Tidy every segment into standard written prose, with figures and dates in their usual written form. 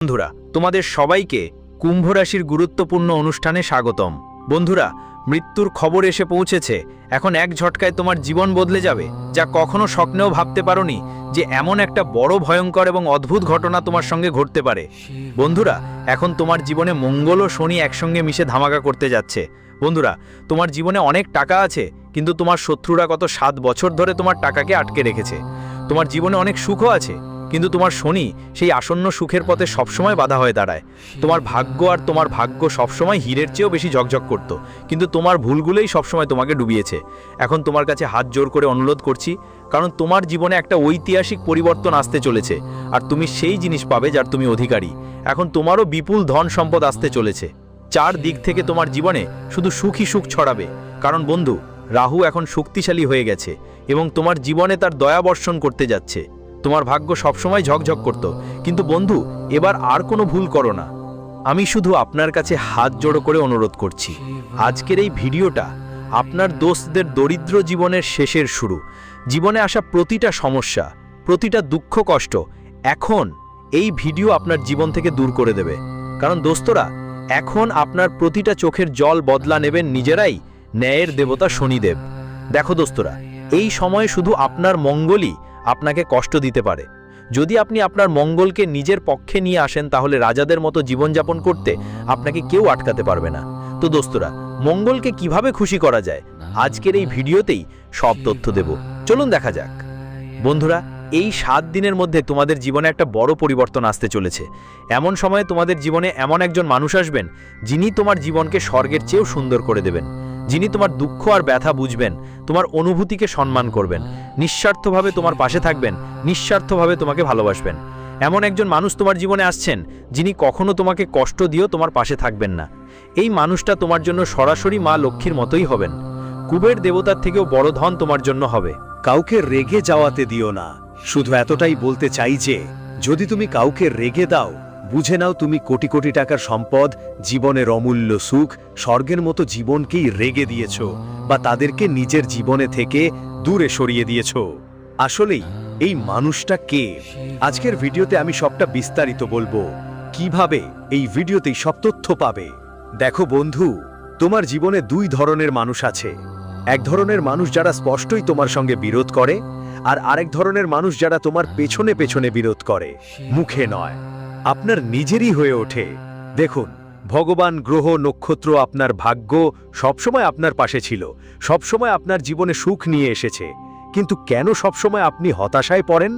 বন্ধুরা তোমাদের সবাইকে কুম্ভ রাশির গুরুত্বপূর্ণ অনুষ্ঠানে স্বাগতম। বন্ধুরা, মৃত্যুর খবর এসে পৌঁছেছে। এখন এক ঝটকায় তোমার জীবন বদলে যাবে, যা কখনো স্বপ্নেও ভাবতে পারোনি যে এমন একটা বড় ভয়ঙ্কর এবং অদ্ভুত ঘটনা তোমার সঙ্গে ঘটতে পারে। বন্ধুরা, এখন তোমার জীবনে মঙ্গল ও শনি একসঙ্গে মিশে ধামাকা করতে যাচ্ছে। বন্ধুরা, তোমার জীবনে অনেক টাকা আছে, কিন্তু তোমার শত্রুরা গত 7 বছর ধরে তোমার টাকাকে আটকে রেখেছে। তোমার জীবনে অনেক সুখও আছে, কিন্তু তোমার শনি সেই আসন্ন সুখের পথে সবসময় বাধা হয়ে দাঁড়ায়। তোমার ভাগ্য সবসময় হীরের চেয়েও বেশি ঝকঝক করত, কিন্তু তোমার ভুলগুলোই সবসময় তোমাকে ডুবিয়েছে। এখন তোমার কাছে হাত জোর করে অনুরোধ করছি, কারণ তোমার জীবনে একটা ঐতিহাসিক পরিবর্তন আসতে চলেছে, আর তুমি সেই জিনিস পাবে যার তুমি অধিকারী। এখন তোমারও বিপুল ধন সম্পদ আসতে চলেছে। 4 দিক থেকে তোমার জীবনে শুধু সুখই সুখ ছড়াবে, কারণ বন্ধু, রাহু এখন শক্তিশালী হয়ে গেছে এবং তোমার জীবনে তার দয়া বর্ষণ করতে যাচ্ছে। তোমার ভাগ্য সবসময় ঝকঝক করত, কিন্তু বন্ধু, এবার আর কোনো ভুল করো না। আমি শুধু আপনার কাছে হাত জোড়ো করে অনুরোধ করছি, আজকের এই ভিডিওটা আপনার দোস্তদের দরিদ্র জীবনের শেষের শুরু। জীবনে আসা প্রতিটা সমস্যা, প্রতিটা দুঃখ কষ্ট এখন এই ভিডিও আপনার জীবন থেকে দূর করে দেবে। কারণ দোস্তরা, এখন আপনার প্রতিটা চোখের জল বদলা নেবেন নিজেরাই ন্যায়ের দেবতা শনিদেব। দেখো দোস্তরা, এই সময়ে শুধু আপনার মঙ্গলই আপনাকে কষ্ট দিতে পারে। যদি আপনি আপনার মঙ্গলকে নিজের পক্ষে নিয়ে আসেন, তাহলে রাজাদের মতো জীবনযাপন করতে আপনাকে কেউ আটকাতে পারবে না। তো দোস্তরা, মঙ্গলকে কিভাবে খুশি করা যায়, আজকের এই ভিডিওতেই সব তথ্য দেব। চলুন দেখা যাক। বন্ধুরা, এই 7 দিনের মধ্যে তোমাদের জীবনে একটা বড় পরিবর্তন আসতে চলেছে। এমন সময়ে তোমাদের জীবনে এমন একজন মানুষ আসবেন, যিনি তোমার জীবনকে স্বর্গের চেয়েও সুন্দর করে দেবেন, যিনি তোমার দুঃখ আর ব্যথা বুঝবেন, তোমার অনুভূতিকে সম্মান করবেন, নিঃস্বার্থভাবে তোমার পাশে থাকবেন, নিঃস্বার্থভাবে তোমাকে ভালোবাসবেন। এমন একজন মানুষ তোমার জীবনে আসছেন, যিনি কখনো তোমাকে কষ্ট দিয়েও তোমার পাশে থাকবেন না। এই মানুষটা তোমার জন্য সরাসরি মা লক্ষ্মীর মতোই হবেন। কুবের দেবতার থেকেও বড় ধন তোমার জন্য হবে। কাউকে রেগে যাওয়াতে দিও না। শুধু এতটাই বলতে চাই যে যদি তুমি কাউকে রেগে দাও, বুঝে নাও তুমি কোটি কোটি টাকার সম্পদ, জীবনের অমূল্য সুখ, স্বর্গের মতো জীবনকেই রেগে দিয়েছ, বা তাদেরকে নিজের জীবনে থেকে দূরে সরিয়ে দিয়েছ। আসলেই এই মানুষটা কে? আজকের ভিডিওতে আমি সবটা বিস্তারিত বলবো। কিভাবে এই ভিডিওতেই সব তথ্য পাবে। দেখো বন্ধু, তোমার জীবনে 2 ধরনের মানুষ আছে। এক ধরনের মানুষ যারা স্পষ্টই তোমার সঙ্গে বিরোধ করে, আর আরেক ধরনের মানুষ যারা তোমার পেছনে পেছনে বিরোধ করে, মুখে নয়, আপনার নিজেরই হয়ে ওঠে। দেখুন, ভগবান, গ্রহ, নক্ষত্র, আপনার ভাগ্য সবসময় আপনার পাশে ছিল, সবসময় আপনার জীবনে সুখ নিয়ে এসেছে। কিন্তু কেন সবসময় আপনি হতাশায় পড়েন?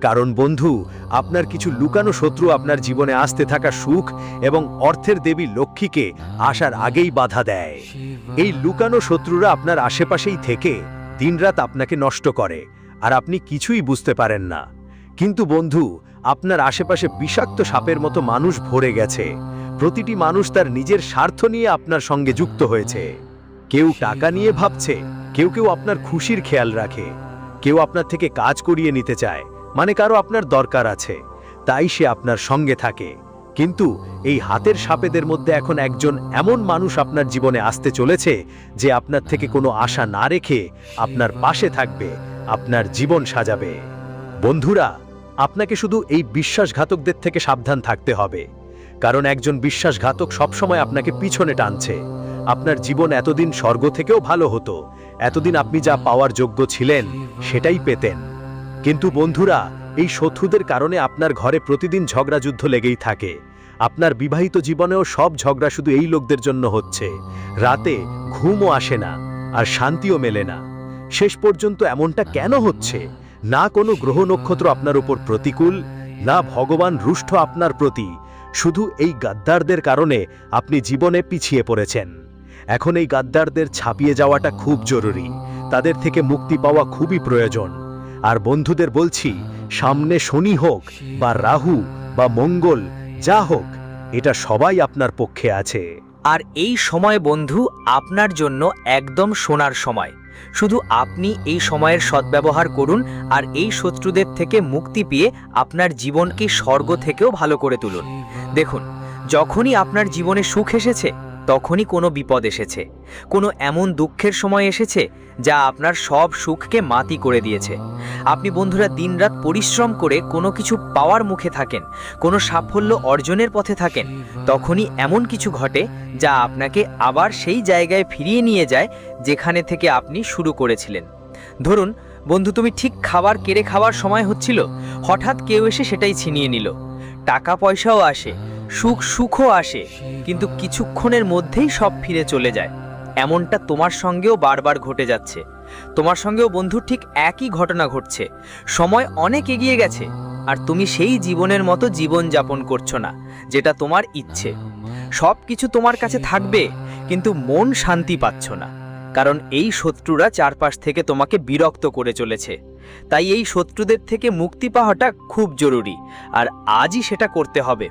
কারণ বন্ধু, আপনার কিছু লুকানো শত্রু আপনার জীবনে আসতে থাকা সুখ এবং অর্থের দেবী লক্ষ্মীকে আসার আগেই বাধা দেয়। এই লুকানো শত্রুরা আপনার আশেপাশেই থেকে দিনরাত আপনাকে নষ্ট করে, আর আপনি কিছুই বুঝতে পারেন না। কিন্তু বন্ধু, আপনার আশেপাশে বিষাক্ত সাপের মতো মানুষ ভরে গেছে। প্রতিটি মানুষ তার নিজের স্বার্থ নিয়ে আপনার সঙ্গে যুক্ত হয়েছে। কেউ টাকা নিয়ে ভাবছে, কেউ কেউ আপনার খুশির খেয়াল রাখে, কেউ আপনার থেকে কাজ করিয়ে নিতে চায়, মানে কারো আপনার দরকার আছে, তাই সে আপনার সঙ্গে থাকে। কিন্তু এই হাতের সাপেদের মধ্যে এখন একজন এমন মানুষ আপনার জীবনে আসতে চলেছে, যে আপনার থেকে কোনো আশা না রেখে আপনার পাশে থাকবে, আপনার জীবন সাজাবে। বন্ধুরা, আপনাকে শুধু এই বিশ্বাসঘাতকদের থেকে সাবধান থাকতে হবে, কারণ একজন বিশ্বাসঘাতক সবসময় আপনাকে পিছনে টানছে। আপনার জীবন এতদিন স্বর্গ থেকেও ভালো হতো, এতদিন আপনি যা পাওয়ার যোগ্য ছিলেন সেটাই পেতেন। কিন্তু বন্ধুরা, এই শত্রুদের কারণে আপনার ঘরে প্রতিদিন ঝগড়াযুদ্ধ লেগেই থাকে। আপনার বিবাহিত জীবনেও সব ঝগড়া শুধু এই লোকদের জন্য হচ্ছে। রাতে ঘুমও আসে না, আর শান্তিও মেলে না। শেষ পর্যন্ত এমনটা কেন হচ্ছে? না কোনো গ্রহ নক্ষত্র আপনার উপর প্রতিকূল, না ভগবান রুষ্ট আপনার প্রতি। শুধু এই গাদ্দারদের কারণে আপনি জীবনে পিছিয়ে পড়েছেন। এখন এই গাদ্দারদের ছাপিয়ে যাওয়াটা খুব জরুরি। তাদের থেকে মুক্তি পাওয়া খুবই প্রয়োজন। আর বন্ধুদের বলছি, সামনে শনি হোক বা রাহু বা মঙ্গল, যা হোক, এটা সবাই আপনার পক্ষে আছে। আর এই সময় বন্ধু আপনার জন্য একদম সোনার সময়। শুধু আপনি এই সময়ের সদ্ব্যবহার করুন, আর এই শত্রুদের থেকে মুক্তি পেয়ে আপনার জীবনকে স্বর্গ থেকেও ভালো করে তুলুন। দেখুন, যখনই আপনার জীবনে সুখ এসেছে, তখনই কোনো বিপদ এসেছে, কোনো এমন দুঃখের সময় এসেছে যা আপনার সব সুখকে মাটি করে দিয়েছে। আপনি বন্ধুরা দিনরাত পরিশ্রম করে কোনো কিছু পাওয়ার মুখে থাকেন, কোনো সাফল্য অর্জনের পথে থাকেন, তখনই এমন কিছু ঘটে যা আপনাকে আবার সেই জায়গায় ফিরিয়ে নিয়ে যায় যেখানে থেকে আপনি শুরু করেছিলেন। ধরুন বন্ধু, তুমি ঠিক খাবার কেড়ে খাওয়ার সময় হচ্ছিল, হঠাৎ কেউ এসে সেটাই ছিনিয়ে নিল। টাকা পয়সাও আসে, সুখও আসে, কিন্তু কিছুক্ষণের মধ্যেই সব ফিরে চলে যায়। এমনটা তোমার সঙ্গেও বারবার ঘটে যাচ্ছে। তোমার সঙ্গেও বন্ধু ঠিক একই ঘটনা ঘটছে। সময় অনেক এগিয়ে গেছে আর তুমি সেই জীবনের মতো জীবন যাপন করছো না যেটা তোমার ইচ্ছে। সব কিছু তোমার কাছে থাকবে, কিন্তু মন শান্তি পাচ্ছ না, কারণ এই শত্রুরা চারপাশ থেকে তোমাকে বিরক্ত করে চলেছে। তাই এই শত্রুদের থেকে মুক্তি পাওয়াটা খুব জরুরি, আর আজই সেটা করতে হবে।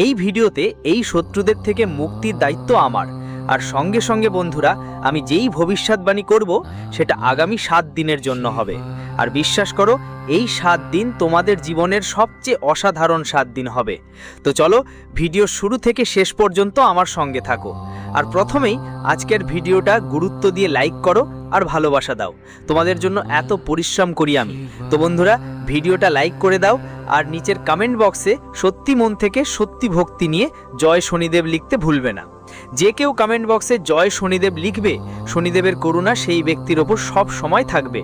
এই ভিডিওতে এই শত্রুদের থেকে মুক্তির দায়িত্ব আমার, আর সঙ্গে সঙ্গে বন্ধুরা আমি যেই ভবিষ্যৎবাণী করব সেটা আগামী 7 দিনের জন্য হবে। আর বিশ্বাস করো, এই 7 দিন তোমাদের জীবনের সবচেয়ে অসাধারণ 7 দিন হবে। তো চলো ভিডিও শুরু থেকে শেষ পর্যন্ত আমার সঙ্গে থাকো। আর প্রথমেই আজকের ভিডিওটা গুরুত্ব দিয়ে লাইক করো আর ভালোবাসা দাও। তোমাদের জন্য এত পরিশ্রম করি আমি। তো বন্ধুরা ভিডিওটা লাইক করে দাও, আর নিচের কমেন্ট বক্সে সত্যি মন থেকে সত্যি ভক্তি নিয়ে জয় শনিদেব লিখতে ভুলবে না। যে কেউ কমেন্ট বক্সে জয় শনিদেব লিখবে, শনিদেবের করুণা সেই ব্যক্তির ওপর সব সময় থাকবে।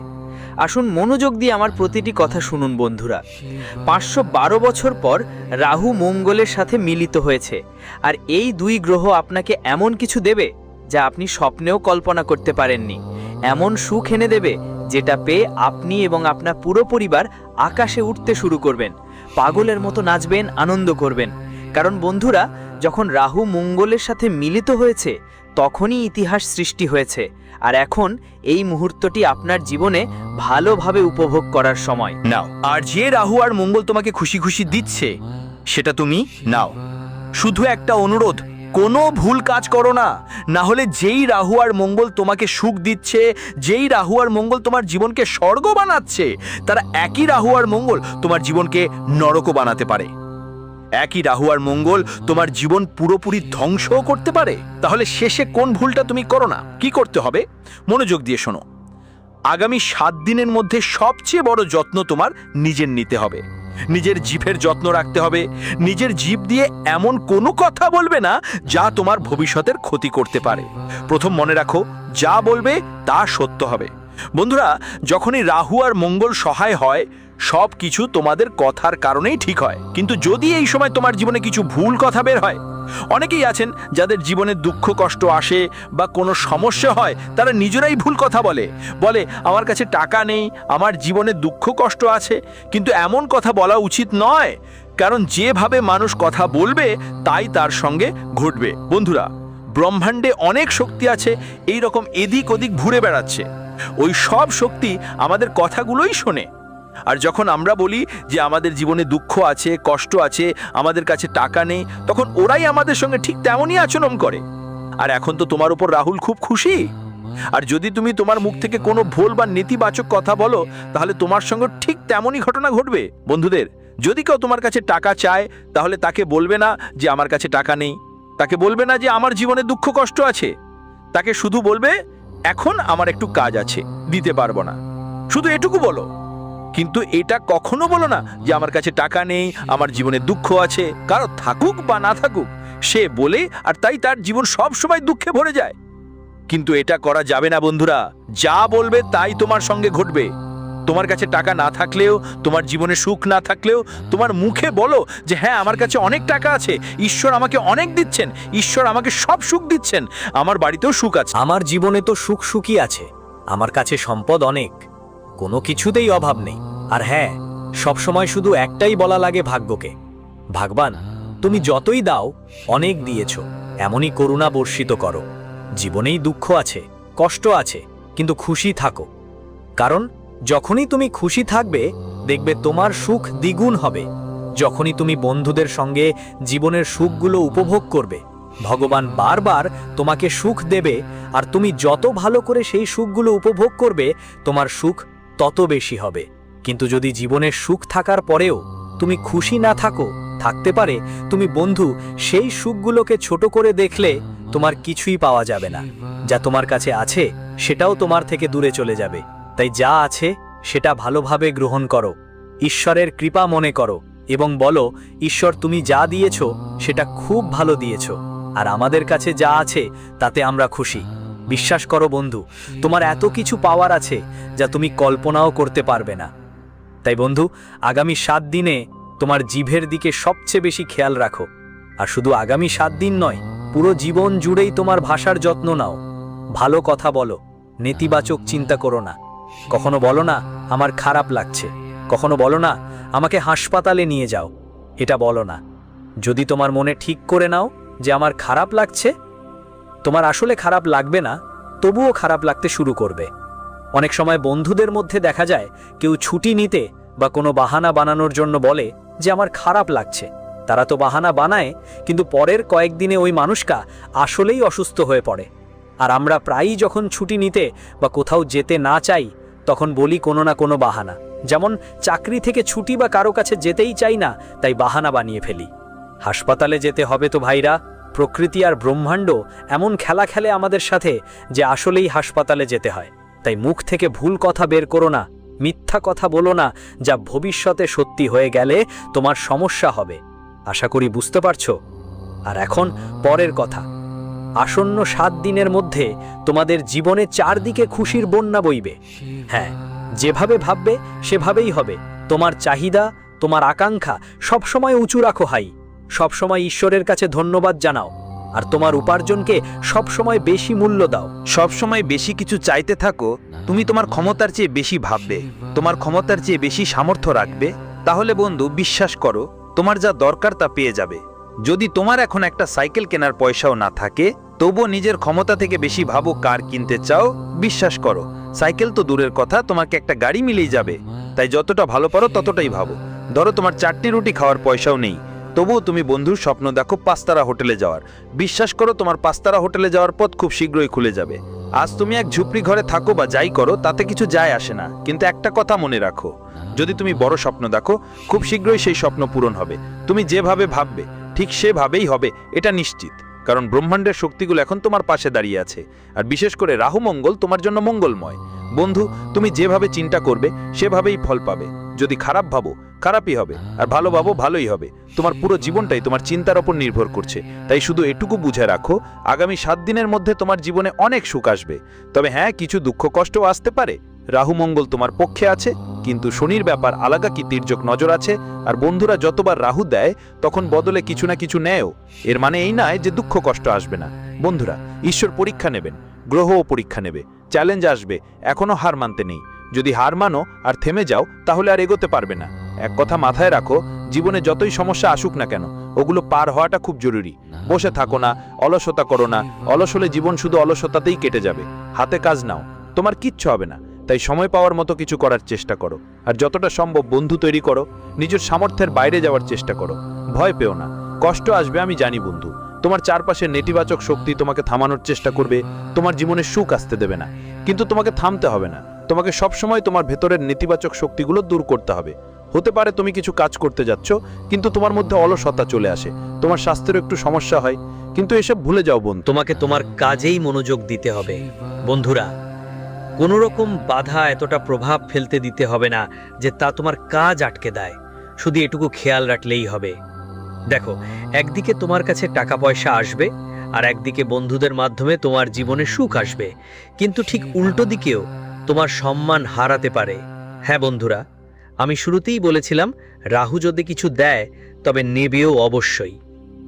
আসুন মনোযোগ দিয়ে আমার প্রতিটি কথা শুনুন বন্ধুরা। 512 বছর পর রাহু মঙ্গলের সাথে মিলিত হয়েছে, আর এই দুই গ্রহ আপনাকে এমন কিছু দেবে যা আপনি স্বপ্নেও কল্পনা করতে পারেননি। এমন সুখ এনে দেবে যেটা পেয়ে আপনি এবং আপনার পুরো পরিবার আকাশে উঠতে শুরু করবেন, পাগলের মতো নাচবেন, আনন্দ করবেন। কারণ বন্ধুরা, যখন রাহু মঙ্গলের সাথে মিলিত হয়েছে তখনই ইতিহাস সৃষ্টি হয়েছে, আর এখন এই মুহূর্তটি আপনার জীবনে ভালোভাবে উপভোগ করার সময়। নাও, আর যে রাহু আর মঙ্গল তোমাকে খুশি খুশি দিচ্ছে সেটা তুমি নাও। শুধু একটা অনুরোধ, কোনো ভুল কাজ করো না, না হলে যেই রাহু আর মঙ্গল তোমাকে সুখ দিচ্ছে, যেই রাহু আর মঙ্গল তোমার জীবনকে স্বর্গ বানাচ্ছে, তারা একই রাহু আর মঙ্গল তোমার জীবনকে নরকও বানাতে পারে। একই রাহু আর মঙ্গল তোমার জীবন পুরোপুরি ধ্বংসও করতে পারে। তাহলে শেষে কোন ভুলটা তুমি করো না? কি করতে হবে? মনোযোগ দিয়ে শোনো। আগামী 7 দিনের মধ্যে সবচেয়ে বড় যত্ন তোমার নিজের নিতে হবে। নিজের জিভের যত্ন রাখতে হবে। নিজের জিভ দিয়ে এমন কোনো কথা বলবে না যা তোমার ভবিষ্যতের ক্ষতি করতে পারে। প্রথম মনে রাখো, যা বলবে তা সত্য হবে। বন্ধুরা, যখনই রাহু আর মঙ্গল সহায় হয় সব কিছু তোমাদের কথার কারণেই ঠিক হয়। কিন্তু যদি এই সময় তোমার জীবনে কিছু ভুল কথা বের হয়, অনেকেই আছেন যাদের জীবনে দুঃখ কষ্ট আসে বা কোনো সমস্যা হয়, তারা নিজেরাই ভুল কথা বলে আমার কাছে টাকা নেই, আমার জীবনে দুঃখ কষ্ট আছে। কিন্তু এমন কথা বলা উচিত নয়, কারণ যেভাবে মানুষ কথা বলবে তাই তার সঙ্গে ঘটবে। বন্ধুরা, ব্রহ্মাণ্ডে অনেক শক্তি আছে এই রকম এদিক ওদিক ঘুরে বেড়াচ্ছে। ওই সব শক্তি আমাদের কথাগুলোই শোনে। আর যখন আমরা বলি যে আমাদের জীবনে দুঃখ আছে, কষ্ট আছে, আমাদের কাছে টাকা নেই, তখন ওরাই আমাদের সঙ্গে ঠিক তেমনই আচরণ করে। আর এখন তো তোমার উপর রাহুল খুব খুশি। আর যদি তুমি তোমার মুখ থেকে কোনো ভুল বা নেতিবাচক কথা বলো, তাহলে তোমার সঙ্গে ঠিক তেমনই ঘটনা ঘটবে। বন্ধুদের, যদি কেউ তোমার কাছে টাকা চায়, তাহলে তাকে বলবে না যে আমার কাছে টাকা নেই, তাকে বলবে না যে আমার জীবনে দুঃখ কষ্ট আছে, তাকে শুধু বলবে এখন আমার একটু কাজ আছে, দিতে পারবো না। শুধু এটুকু বলো, কিন্তু এটা কখনো বলো না যে আমার কাছে টাকা নেই, আমার জীবনে দুঃখ আছে। কারো থাকুক বা না থাকুক, সে বলে আর তাই তার জীবন সব সময় দুঃখে ভরে যায়। কিন্তু এটা করা যাবে না বন্ধুরা। যা বলবে তাই তোমার সঙ্গে ঘটবে। তোমার কাছে টাকা না থাকলেও, তোমার জীবনে সুখ না থাকলেও, তোমার মুখে বলো যে হ্যাঁ আমার কাছে অনেক টাকা আছে, ঈশ্বর আমাকে অনেক দিচ্ছেন, ঈশ্বর আমাকে সব সুখ দিচ্ছেন, আমার বাড়িতেও সুখ আছে। আমার জীবনে তো সুখই আছে, আমার কাছে সম্পদ অনেক, কোনো কিছুতেই অভাব নেই। আর হ্যাঁ, সবসময় শুধু একটাই বলা লাগে ভাগ্যকে, ভগবান তুমি যতই দাও অনেক দিয়েছ, এমনই করুণা বর্ষিত করো। জীবনেই দুঃখ আছে, কষ্ট আছে, কিন্তু খুশি থাকো। কারণ যখনই তুমি খুশি থাকবে দেখবে তোমার সুখ দ্বিগুণ হবে। যখনই তুমি বন্ধুদের সঙ্গে জীবনের সুখগুলো উপভোগ করবে, ভগবান বারবার তোমাকে সুখ দেবে। আর তুমি যত ভালো করে সেই সুখগুলো উপভোগ করবে, তোমার সুখ তত বেশি হবে। কিন্তু যদি জীবনের সুখ থাকার পরেও তুমি খুশি না থাকো, থাকতে পারে তুমি বন্ধু সেই সুখগুলোকে ছোট করে দেখলে, তোমার কিছুই পাওয়া যাবে না। যা তোমার কাছে আছে সেটাও তোমার থেকে দূরে চলে যাবে। তাই যা আছে সেটা ভালোভাবে গ্রহণ করো, ঈশ্বরের কৃপা মনে করো এবং বলো, ঈশ্বর তুমি যা দিয়েছো সেটা খুব ভালো দিয়েছো, আর আমাদের কাছে যা আছে তাতে আমরা খুশি। বিশ্বাস করো বন্ধু, তোমার এত কিছু পাওয়ার আছে যা তুমি কল্পনাও করতে পারবে না। তাই বন্ধু, আগামী 7 দিনে তোমার জিভের দিকে সবচেয়ে বেশি খেয়াল রাখো। আর শুধু আগামী 7 দিন নয়, পুরো জীবন জুড়েই তোমার ভাষার যত্ন নাও। ভালো কথা বলো, নেতিবাচক চিন্তা করো না। কখনো বলো না আমার খারাপ লাগছে, কখনো বলো না আমাকে হাসপাতালে নিয়ে যাও। এটা বলো না। যদি তোমার মনে ঠিক করে নাও যে আমার খারাপ লাগছে, তোমার আসলে খারাপ লাগবে না, তবুও খারাপ লাগতে শুরু করবে। অনেক সময় বন্ধুদের মধ্যে দেখা যায় কেউ ছুটি নিতে বা কোনো বাহানা বানানোর জন্য বলে যে আমার খারাপ লাগছে। তারা তো বাহানা বানায়, কিন্তু পরের কয়েকদিনে ওই মানুষটা আসলেই অসুস্থ হয়ে পড়ে। আর আমরা প্রায়ই যখন ছুটি নিতে বা কোথাও যেতে না চাই, তখন বলি কোনো না কোনো বাহানা। যেমন চাকরি থেকে ছুটি বা কারো কাছে যেতেই চাই না, তাই বাহানা বানিয়ে ফেলি। হাসপাতালে যেতে হবে তো ভাইরা, প্রকৃতি আর ব্রহ্মাণ্ড এমন খেলা খেলে আমাদের সাথে যে আসলেই হাসপাতালে যেতে হয়। তাই মুখ থেকে ভুল কথা বের করো না, মিথ্যা কথা বলো না, যা ভবিষ্যতে সত্যি হয়ে গেলে তোমার সমস্যা হবে। আশা করি বুঝতে পারছো। আর এখন পরের কথা। আসন্ন 7 দিনের মধ্যে তোমাদের জীবনে চারদিকে খুশির বন্যা বইবে। হ্যাঁ, যেভাবে ভাববে সেভাবেই হবে। তোমার চাহিদা, তোমার আকাঙ্ক্ষা সবসময় উঁচু রাখো হাই। সবসময় ঈশ্বরের কাছে ধন্যবাদ জানাও। আর তোমার উপার্জনকে সবসময় বেশি মূল্য দাও। সবসময় বেশি কিছু চাইতে থাকো। তুমি তোমার ক্ষমতার চেয়ে বেশি ভাববে, তোমার ক্ষমতার চেয়ে বেশি সামর্থ্য রাখবে। তাহলে বন্ধু, বিশ্বাস করো, তোমার যা দরকার তা পেয়ে যাবে। যদি তোমার এখন একটা সাইকেল কেনার পয়সাও না থাকে, তবুও নিজের ক্ষমতা থেকে বেশি ভাবো কার কিনতে চাও। বিশ্বাস করো, সাইকেল তো দূরের কথা, তোমাকে একটা গাড়ি মিলেই যাবে। তাই যতটা ভালো পারো ততটাই ভাবো। ধরো তোমার 4টি রুটি খাওয়ার পয়সাও নেই, তবুও তুমি বন্ধুর স্বপ্ন দেখো 5 তারা হোটেলে যাওয়ার। বিশ্বাস করো, তোমার 5 তারা হোটেলে যাওয়ার পথ খুব শীঘ্রই খুলে যাবে। আজ তুমি এক ঝুপড়ি ঘরে থাকো বা যাই করো, তাতে কিছু যায় আসে না, কিন্তু একটা কথা মনে রাখো, যদি তুমি বড় স্বপ্ন দেখো, খুব শীঘ্রই সেই স্বপ্ন পূরণ হবে। তুমি যেভাবে ভাববে ঠিক সেভাবেই হবে, এটা নিশ্চিত। কারণ ব্রহ্মাণ্ডের শক্তিগুলো এখন তোমার পাশে দাঁড়িয়ে আছে। আর বিশেষ করে রাহু মঙ্গল তোমার জন্য মঙ্গলময়। বন্ধু, তুমি যেভাবে চিন্তা করবে সেভাবেই ফল পাবে। যদি খারাপ ভাবো, খারাপই হবে, আর ভালো ভাবো, ভালোই হবে। তোমার পুরো জীবনটাই তোমার চিন্তার ওপর নির্ভর করছে। তাই শুধু এটুকু বুঝে রাখো, আগামী 7 দিনের মধ্যে তোমার জীবনে অনেক সুখ আসবে। তবে হ্যাঁ, কিছু দুঃখ কষ্টও আসতে পারে। রাহু মঙ্গল তোমার পক্ষে আছে, কিন্তু শনির ব্যাপার আলাদা কি তির্যক নজর আছে। আর বন্ধুরা যতবার রাহু দেয়, তখন বদলে কিছু না কিছু নেয়ও। এর মানে এই নয় যে দুঃখ কষ্ট আসবে না। বন্ধুরা, ঈশ্বর পরীক্ষা নেবেন, গ্রহও পরীক্ষা নেবে, চ্যালেঞ্জ আসবে। এখনো হার মানতে নেই। যদি হার মানো আর থেমে যাও, তাহলে আর এগোতে পারবে না। এক কথা মাথায় রাখো, জীবনে যতই সমস্যা আসুক না কেন, ওগুলো পার হওয়াটা খুব জরুরি। বসে থাকো না, অলসতা করো না। অলস হলে জীবন শুধু অলসতাতেই কেটে যাবে। হাতে কাজ নাও, তোমার কিচ্ছু হবে না। তাই সময় পাওয়ার মতো কিছু করার চেষ্টা করো। আর যতটা সম্ভব বন্ধু তৈরি করো, নিজের সামর্থ্যের বাইরে যাওয়ার চেষ্টা করো। ভয় পেও না, কষ্ট আসবে আমি জানি বন্ধু। তোমার চারপাশের নেতিবাচক শক্তি তোমাকে থামানোর চেষ্টা করবে, তোমার জীবনে সুখ আসতে দেবে না। কিন্তু তোমাকে থামতে হবে না, তোমাকে সবসময় তোমার ভেতরের নেতিবাচক শক্তিগুলো দূর করতে হবে। হতে পারে তুমি কিছু কাজ করতে যাচ্ছ, কিন্তু তোমার মধ্যে অলসতা চলে আসে, তোমার স্বাস্থ্যের একটু সমস্যা হয়, কিন্তু এসব ভুলে যাও বন্ধু। তোমাকে তোমার কাজেই মনোযোগ দিতে হবে। বন্ধুরা, কোনো রকম বাধা এতটা প্রভাব ফেলতে দিতে হবে না যে তা তোমার কাজ আটকে দেয়। শুধু এটুকু খেয়াল রাখলেই হবে। দেখো, একদিকে তোমার কাছে টাকা পয়সা আসবে, আর একদিকে বন্ধুদের মাধ্যমে তোমার জীবনে সুখ আসবে। কিন্তু ঠিক উল্টো দিকেও তোমার সম্মান হারাতে পারে। হ্যাঁ বন্ধুরা, আমি শুরুতেই বলেছিলাম, রাহু যদি কিছু দেয় তবে নেবেও অবশ্যই।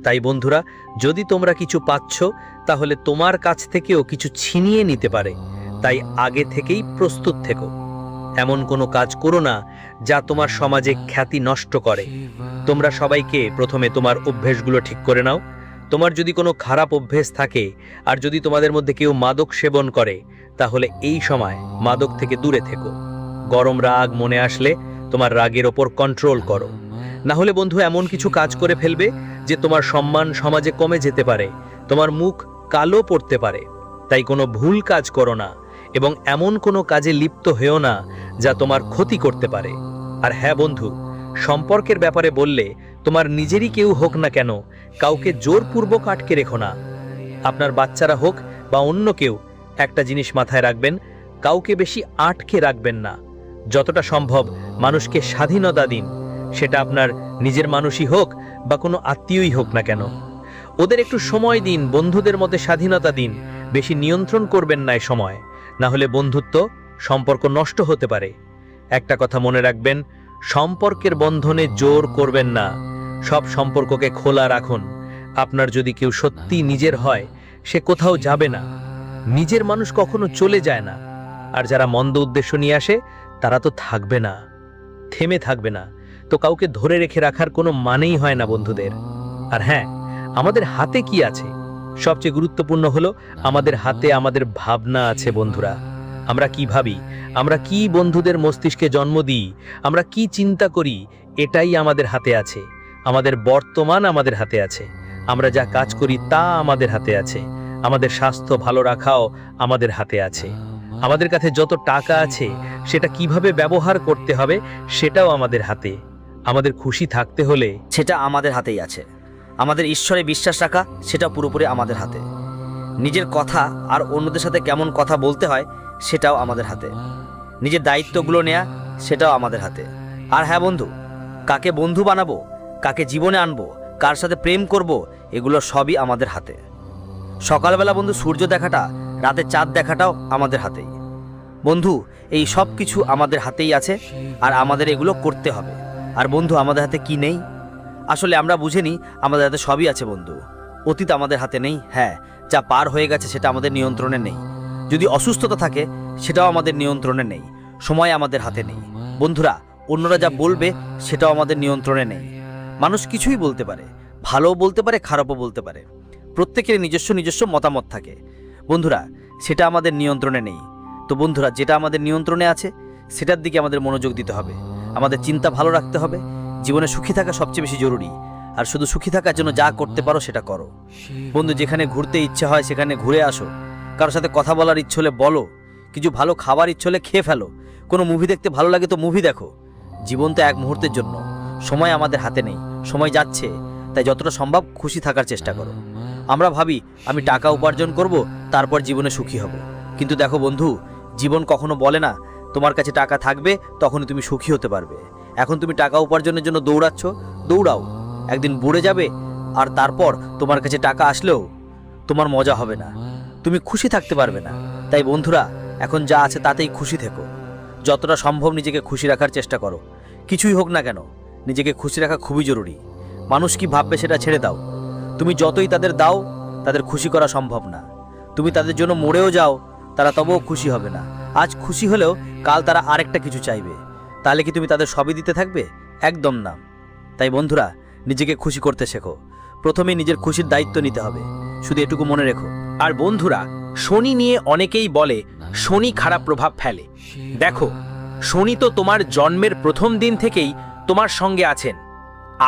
তাই বন্ধুরা, যদি তোমরা কিছু পাচ্ছ, তাহলে তোমার কাছ থেকেও কিছু ছিনিয়ে নিতে পারে। তাই আগে থেকেই প্রস্তুত থেকো। এমন কোনো কাজ করো না যা তোমার সমাজে খ্যাতি নষ্ট করে। তোমরা সবাইকে প্রথমে তোমার অভ্যেসগুলো ঠিক করে নাও। তোমার যদি কোনো খারাপ অভ্যেস থাকে, আর যদি তোমাদের মধ্যে কেউ মাদক সেবন করে, তাহলে এই সময় মাদক থেকে দূরে থেকো। গরম রাগ মনে আসলে তোমার রাগের ওপর কন্ট্রোল করো। না হলে বন্ধু, এমন কিছু কাজ করে ফেলবে যে তোমার সম্মান সমাজে কমে যেতে পারে, তোমার মুখ কালো পড়তে পারে। তাই কোনো ভুল কাজ করো না, এবং এমন কোনো কাজে লিপ্ত হয়েও না যা তোমার ক্ষতি করতে পারে। আর হ্যাঁ বন্ধু, সম্পর্কের ব্যাপারে বললে, তোমার নিজেরই কেউ হোক না কেন, কাউকে জোরপূর্বক আটকে রেখো না। আপনার বাচ্চারা হোক বা অন্য কেউ, একটা জিনিস মাথায় রাখবেন, কাউকে বেশি আটকে রাখবেন না। যতটা সম্ভব মানুষকে স্বাধীনতা দিন, সেটা আপনার নিজের মানুষই হোক বা কোনো আত্মীয়ই হোক না কেন। ওদের একটু সময় দিন, বন্ধুদের মধ্যে স্বাধীনতা দিন, বেশি নিয়ন্ত্রণ করবেন না এই সময়, না হলে বন্ধুত্ব সম্পর্ক নষ্ট হতে পারে। একটা কথা মনে রাখবেন, সম্পর্কের বন্ধনে জোর করবেন না, সব সম্পর্ককে খোলা রাখুন। আপনার যদি কেউ সত্যি নিজের হয়, সে কোথাও যাবে না। নিজের মানুষ কখনো চলে যায় না, আর যারা মন্দ উদ্দেশ্য নিয়ে আসে তারা তো থাকবে না, থেমে থাকবে না। তো কাউকে ধরে রেখে রাখার কোনো মানেই হয় না বন্ধুদের। আর হ্যাঁ, আমাদের হাতে কি আছে? সবচেয়ে গুরুত্বপূর্ণ হলো আমাদের হাতে আমাদের ভাবনা আছে বন্ধুরা। আমরা কি ভাবি, আমরা কি বন্ধুদের মস্তিষ্কে জন্ম দিই, আমরা কি চিন্তা করি, এটাই আমাদের হাতে আছে। আমাদের বর্তমান আমাদের হাতে আছে, আমরা যা কাজ করি তা আমাদের হাতে আছে। আমাদের স্বাস্থ্য ভালো রাখাও আমাদের হাতে আছে। আমাদের কাছে যত টাকা আছে সেটা কিভাবে ব্যবহার করতে হবে সেটাও আমাদের হাতে। আমাদের খুশি থাকতে হলে সেটা আমাদের হাতেই আছে। আমাদের ঈশ্বরে বিশ্বাস রাখা, সেটা পুরোপুরি আমাদের হাতে। নিজের কথা আর অন্যদের সাথে কেমন কথা বলতে হয় সেটাও আমাদের হাতে। নিজের দায়িত্বগুলো নেয়া, সেটাও আমাদের হাতে। আর হ্যাঁ বন্ধু, কাকে বন্ধু বানাবো, কাকে জীবনে আনবো, কার সাথে প্রেম করব, এগুলো সবই আমাদের হাতে। সকালবেলা বন্ধু সূর্য দেখাটা, রাতে চাঁদ দেখাটাও আমাদের হাতেই। বন্ধু, এই সব কিছু আমাদের হাতেই আছে, আর আমাদের এগুলো করতে হবে। আর বন্ধু, আমাদের হাতে কি নেই? আসলে আমরা বুঝিনি আমাদের হাতে সবই আছে বন্ধু। অতীত আমাদের হাতে নেই, হ্যাঁ, যা পার হয়ে গেছে সেটা আমাদের নিয়ন্ত্রণে নেই। যদি অসুস্থতা থাকে সেটাও আমাদের নিয়ন্ত্রণে নেই। সময় আমাদের হাতে নেই বন্ধুরা। অন্যরা যা বলবে সেটাও আমাদের নিয়ন্ত্রণে নেই। মানুষ কিছুই বলতে পারে, ভালোও বলতে পারে, খারাপও বলতে পারে। প্রত্যেকের নিজস্ব নিজস্ব মতামত থাকে বন্ধুরা, সেটা আমাদের নিয়ন্ত্রণে নেই। তো বন্ধুরা, যেটা আমাদের নিয়ন্ত্রণে আছে সেটার দিকে আমাদের মনোযোগ দিতে হবে। আমাদের চিন্তা ভালো রাখতে হবে। জীবনে সুখী থাকা সবচেয়ে বেশি জরুরি। আর শুধু সুখী থাকার জন্য যা করতে পারো সেটা করো বন্ধু। যেখানে ঘুরতে ইচ্ছে হয় সেখানে ঘুরে আসো। কারোর সাথে কথা বলার ইচ্ছে হলে বলো। কিছু ভালো খাবার ইচ্ছে হলে খেয়ে ফেলো। কোনো মুভি দেখতে ভালো লাগে তো মুভি দেখো। জীবন তো এক মুহূর্তের জন্য, সময় আমাদের হাতে নেই, সময় যাচ্ছে। তাই যতটা সম্ভব খুশি থাকার চেষ্টা করো। আমরা ভাবি আমি টাকা উপার্জন করব, তারপর জীবনে সুখী হব। কিন্তু দেখো বন্ধু, জীবন কখনো বলে না তোমার কাছে টাকা থাকবে তখনই তুমি সুখী হতে পারবে। এখন তুমি টাকা উপার্জনের জন্য দৌড়াচ্ছ, দৌড়াও, একদিন বুড়ে যাবে। আর তারপর তোমার কাছে টাকা আসলেও তোমার মজা হবে না, তুমি খুশি থাকতে পারবে না। তাই বন্ধুরা, এখন যা আছে তাতেই খুশি থেকো। যতটা সম্ভব নিজেকে খুশি রাখার চেষ্টা করো। কিছুই হোক না কেন, নিজেকে খুশি রাখা খুবই জরুরি। মানুষ কি ভাববে সেটা ছেড়ে দাও। তুমি যতই তাদের দাও, তাদের খুশি করা সম্ভব না। তুমি তাদের জন্য মরেও যাও, তারা তবুও খুশি হবে না। আজ খুশি হলেও কাল তারা আরেকটা কিছু চাইবে। তাহলে কি তুমি তাদের সবই দিতে থাকবে? একদম না। তাই বন্ধুরা, নিজেকে খুশি করতে শেখো। প্রথমে নিজের খুশির দায়িত্ব নিতে হবে, শুধু এটুকু মনে রেখো। আর বন্ধুরা, শনি নিয়ে অনেকেই বলে শনি খারাপ প্রভাব ফেলে। দেখো, শনি তো তোমার জন্মের প্রথম দিন থেকেই তোমার সঙ্গে আছেন।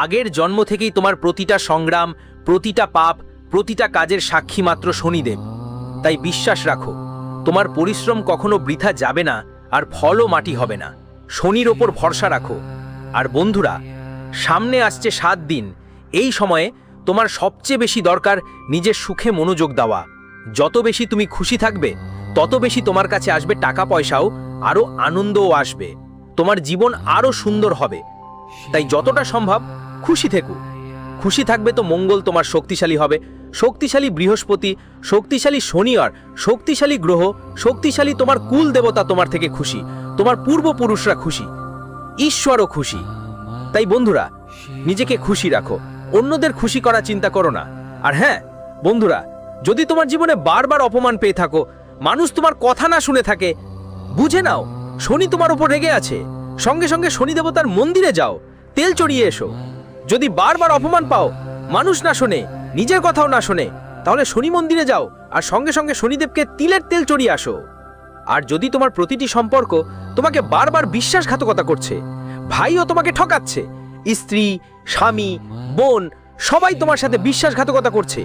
আগের জন্ম থেকেই তোমার প্রতিটা সংগ্রাম, প্রতিটা পাপ, প্রতিটা কাজের সাক্ষী মাত্র শনিদেব। তাই বিশ্বাস রাখো, তোমার পরিশ্রম কখনো বৃথা যাবে না, আর ফলও মাটি হবে না। শনির ওপর ভরসা রাখো। আর বন্ধুরা, সামনে আসছে 7 দিন। এই সময়ে তোমার সবচেয়ে বেশি দরকার নিজের সুখে মনোযোগ দেওয়া। যত বেশি তুমি খুশি থাকবে, তত বেশি তোমার কাছে আসবে টাকা পয়সাও, আরও আনন্দও আসবে। তোমার জীবন আরও সুন্দর হবে। তাই যতটা সম্ভব খুশি থেকো। খুশি থাকবে তো মঙ্গল তোমার শক্তিশালী হবে। শক্তিশালী বৃহস্পতি, শক্তিশালী শনি, আর শক্তিশালী গ্রহ, শক্তিশালী তোমার কুল দেবতা তোমার থেকে খুশি। তোমার পূর্বপুরুষরা খুশি, ঈশ্বরও খুশি। তাই বন্ধুরা, নিজেকে খুশি রাখো, অন্যদের খুশি করা চিন্তা করো না। আর হ্যাঁ বন্ধুরা, যদি তোমার জীবনে বারবার অপমান পেয়ে থাকো, মানুষ তোমার কথা না শুনে থাকে, বুঝে নাও শনি তোমার উপর রেগে আছে। সঙ্গে সঙ্গে শনি দেবতার মন্দিরে যাও, তেল চড়িয়ে এসো। যদি বারবার অপমান পাও, মানুষ না শোনে, নিজের কথাও না শোনে, তাহলে শনি মন্দিরে যাও আর সঙ্গে সঙ্গে শনিদেবকে তিলের তেল চড়িয়ে আসো। আর যদি তোমার প্রতিটি সম্পর্ক তোমাকে বারবার বিশ্বাসঘাতকতা করছে, ভাইও তোমাকে ঠকাচ্ছে, স্ত্রী, স্বামী, বোন সবাই তোমার সাথে বিশ্বাসঘাতকতা করছে,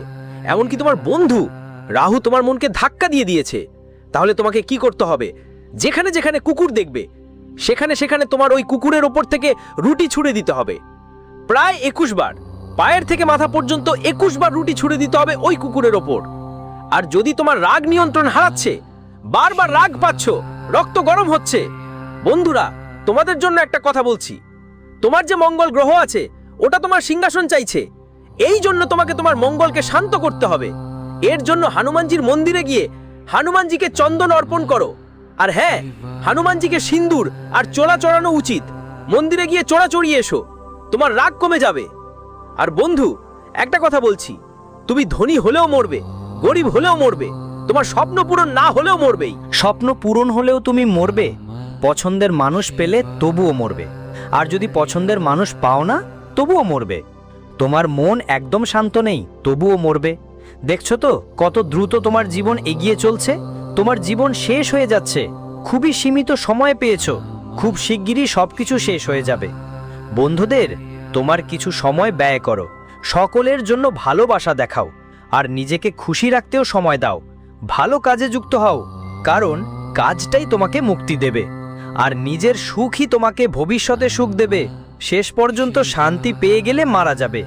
এমনকি তোমার বন্ধু রাহু তোমার মনকে ধাক্কা দিয়ে দিয়েছে, তাহলে তোমাকে কি করতে হবে? যেখানে যেখানে কুকুর দেখবে, সেখানে সেখানে তোমার ওই কুকুরের ওপর থেকে রুটি ছুঁড়ে দিতে হবে। প্রায় 21 বার, পায়ের থেকে মাথা পর্যন্ত 21 বার রুটি ছুঁড়ে দিতে হবে ওই কুকুরের ওপর। আর যদি তোমার রাগ নিয়ন্ত্রণ হারাচ্ছে, বারবার রাগ পাচ্ছ, রক্ত গরম হচ্ছে, বন্ধুরা তোমাদের জন্য একটা কথা বলছি, তোমার যে মঙ্গল গ্রহ আছে ওটা তোমার সিংহাসন চাইছে। এই জন্য তোমাকে তোমার মঙ্গলকে শান্ত করতে হবে। এর জন্য হনুমানজির মন্দিরে গিয়ে হনুমানজিকে চন্দন অর্পণ করো। আর হ্যাঁ, হনুমানজিকে সিন্দুর আর চোলা চড়ানো উচিত। মন্দিরে গিয়ে চোরা চড়িয়ে এসো, তোমার রাগ কমে যাবে। আর বন্ধু একটা কথা বলছি, তুমি ধনী হলেও মরবে, গরিব হলেও মরবে, তোমার স্বপ্ন পূরণ না হলেও মরবেই। স্বপ্ন পূরণ হলেও তুমি মরবে, পছন্দের মানুষ পেলে তবুও মরবে। আর যদি পছন্দের মানুষ পাও না, তবুও মরবে। তোমার মন একদম শান্ত নেই, তবুও মরবে। দেখছো তো কত দ্রুত তোমার জীবন এগিয়ে চলছে। তোমার জীবন শেষ হয়ে যাচ্ছে। খুবই সীমিত সময় পেয়েছো, খুব শিগগিরই সবকিছু শেষ হয়ে যাবে। বন্ধুদের, তোমার কিছু সময় ব্যয় করো, সকলের জন্য ভালোবাসা দেখাও, আর নিজেকে খুশি রাখতেও সময় দাও। ভালো কাজে যুক্ত হও, কারণ কাজটাই তোমাকে মুক্তি দেবে, আর নিজের সুখই তোমাকে ভবিষ্যতে সুখ দেবে। শেষ পর্যন্ত শান্তি পেয়ে গেলে মারা যাবে।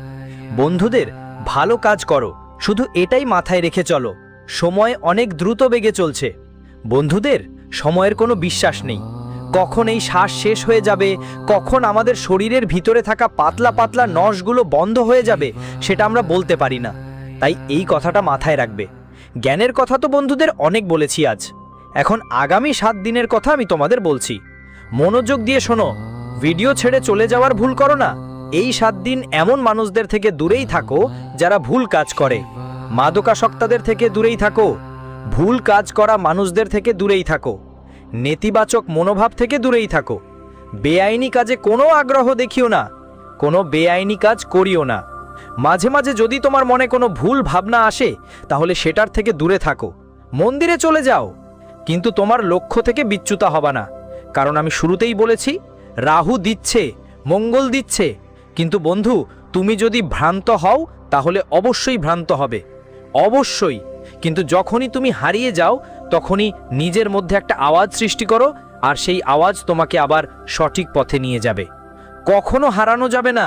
বন্ধুদের, ভালো কাজ করো, শুধু এটাই মাথায় রেখে চলো। সময় অনেক দ্রুত বেগে চলছে। বন্ধুদের, সময়ের কোনো বিশ্বাস নেই। কখন এই শ্বাস শেষ হয়ে যাবে, কখন আমাদের শরীরের ভিতরে থাকা পাতলা পাতলা নসগুলো বন্ধ হয়ে যাবে, সেটা আমরা বলতে পারি না। তাই এই কথাটা মাথায় রাখবে। জ্ঞানের কথা তো বন্ধুদের অনেক বলেছি আজ। এখন আগামী 7 দিনের কথা আমি তোমাদের বলছি। মনোযোগ দিয়ে শোনো, ভিডিও ছেড়ে চলে যাওয়ার ভুল করো না। এই 7 দিন এমন মানুষদের থেকে দূরেই থাকো যারা ভুল কাজ করে। মাদকাসক্তদের থেকে দূরেই থাকো, ভুল কাজ করা মানুষদের থেকে দূরেই থাকো, নেতিবাচক মনোভাব থেকে দূরেই থাকো। বেআইনি কাজে কোনো আগ্রহ দেখিও না, কোনো বেআইনি কাজ করিও না। মাঝে মাঝে যদি তোমার মনে কোনো ভুল ভাবনা আসে, তাহলে সেটার থেকে দূরে থাকো। মন্দিরে চলে যাও, কিন্তু তোমার লক্ষ্য থেকে বিচ্যুত হবা না। কারণ আমি শুরুতেই বলেছি, রাহু দিচ্ছে, মঙ্গল দিচ্ছে, কিন্তু বন্ধু তুমি যদি ভ্রান্ত হও তাহলে অবশ্যই ভ্রান্ত হবে, অবশ্যই। কিন্তু যখনই তুমি হারিয়ে যাও, তখনই নিজের মধ্যে একটা আওয়াজ সৃষ্টি করো, আর সেই আওয়াজ তোমাকে আবার সঠিক পথে নিয়ে যাবে। কখনো হারানো যাবে না।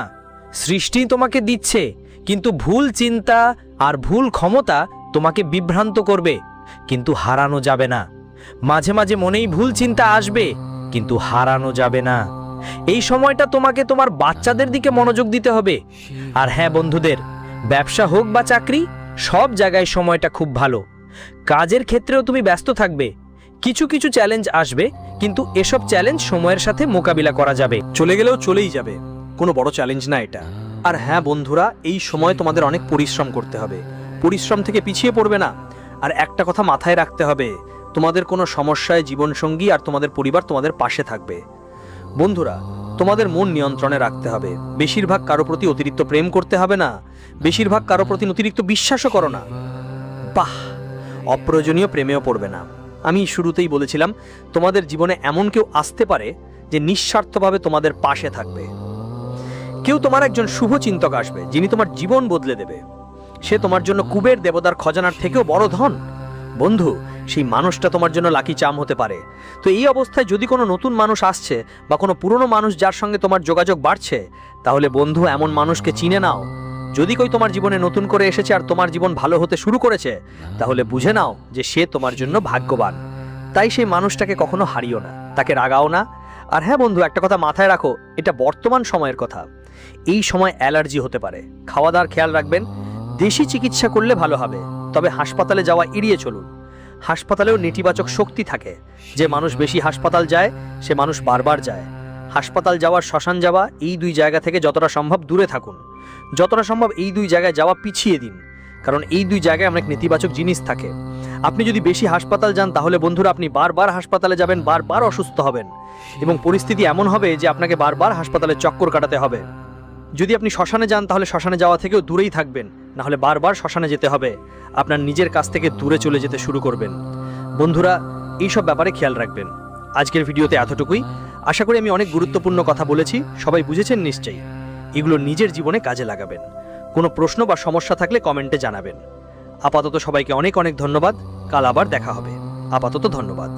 সৃষ্টি তোমাকে দিচ্ছে, কিন্তু ভুল চিন্তা আর ভুল ক্ষমতা তোমাকে বিভ্রান্ত করবে, কিন্তু হারানো যাবে না। মাঝে মাঝে মনেই ভুল চিন্তা আসবে, কিন্তু হারানো যাবে না। এই সময়টা তোমাকে তোমার বাচ্চাদের দিকে মনোযোগ দিতে হবে। আর হ্যাঁ বন্ধুদের, ব্যবসা হোক বা চাকরি, সব জায়গায় সময়টা খুব ভালো। কাজের ক্ষেত্রেও তুমি ব্যস্ত থাকবে। কিছু কিছু চ্যালেঞ্জ আসবে, কিন্তু এসব চ্যালেঞ্জ সময়ের সাথে মোকাবিলা করা যাবে। চলে গেলেও চলেই যাবে, কোনো বড় চ্যালেঞ্জ না এটা। আর হ্যাঁ বন্ধুরা, এই সময় তোমাদের অনেক পরিশ্রম করতে হবে। পরিশ্রম থেকে পিছিয়ে পড়বে না। আর একটা কথা মাথায় রাখতে হবে, তোমাদের কোনো সমস্যায় জীবনসঙ্গী আর তোমাদের পরিবার তোমাদের পাশে থাকবে। বন্ধুরা, তোমাদের মন নিয়ন্ত্রণে রাখতে হবে। বেশিরভাগ কারো প্রতি অতিরিক্ত প্রেম করতে হবে না, বেশিরভাগ কারো প্রতি অতিরিক্ত বিশ্বাসও করো না। বাহ, অপ্রয়োজনীয় প্রেমেও পড়বে না। আমি শুরুতেই বলেছিলাম, তোমাদের জীবনে এমন কেউ আসতে পারে যে নিঃস্বার্থভাবে তোমাদের পাশে থাকবে। কেউ তোমার একজন শুভচিন্তক আসবে, যিনি তোমার জীবন বদলে দেবে। সে তোমার জন্য কুবের দেবতার খজানার থেকেও বড় ধন। বন্ধু, সেই মানুষটা তোমার জন্য লাকি চার্ম হতে পারে। তো এই অবস্থায় যদি কোনো নতুন মানুষ আসছে বা কোনো পুরনো মানুষ যার সঙ্গে তোমার যোগাযোগ বাড়ছে, তাহলে বন্ধু এমন মানুষকে চিনে নাও। যদি কেউ তোমার জীবনে নতুন করে এসেছে আর তোমার জীবন ভালো হতে শুরু করেছে, তাহলে বুঝে নাও যে সে তোমার জন্য ভাগ্যবান। তাই সেই মানুষটাকে কখনো হারিও না, তাকে রাগাও না। আর হ্যাঁ বন্ধু, একটা কথা মাথায় রাখো, এটা বর্তমান সময়ের কথা। এই সময় অ্যালার্জি হতে পারে, খাওয়া দাওয়ার খেয়াল রাখবেন। দেশি চিকিৎসা করলে ভালো হবে, তবে হাসপাতালে যাওয়া এড়িয়ে চলুন। হাসপাতালেও নেতিবাচক শক্তি থাকে। যে মানুষ বেশি হাসপাতাল যায়, সে মানুষ বারবার যায়। হাসপাতাল যাওয়ার, শ্মশান যাওয়া, এই 2 জায়গা থেকে যতটা সম্ভব দূরে থাকুন। যতটা সম্ভব এই 2 জায়গায় যাওয়া পিছিয়ে দিন, কারণ এই 2 জায়গায় অনেক নেতিবাচক জিনিস থাকে। আপনি যদি বেশি হাসপাতাল যান, তাহলে বন্ধুরা আপনি বারবার হাসপাতালে যাবেন, বারবার অসুস্থ হবেন, এবং পরিস্থিতি এমন হবে যে আপনাকে বারবার হাসপাতালে চক্কর কাটাতে হবে। যদি আপনি শ্মশানে যান, তাহলে শ্মশানে যাওয়া থেকেও দূরেই থাকবেন, না হলে বারবার শ্মশানে যেতে হবে। আপনার নিজের কাছ থেকে দূরে চলে যেতে শুরু করবেন। বন্ধুরা, এইসব ব্যাপারে খেয়াল রাখবেন। আজকের ভিডিওতে এতটুকুই। আশা করি আমি অনেক গুরুত্বপূর্ণ কথা বলেছি, সবাই বুঝেছেন নিশ্চয়ই। এগুলো নিজের জীবনে কাজে লাগাবেন। কোনো প্রশ্ন বা সমস্যা থাকলে কমেন্টে জানাবেন। আপাতত সবাইকে অনেক অনেক ধন্যবাদ। কাল আবার দেখা হবে। আপাতত ধন্যবাদ।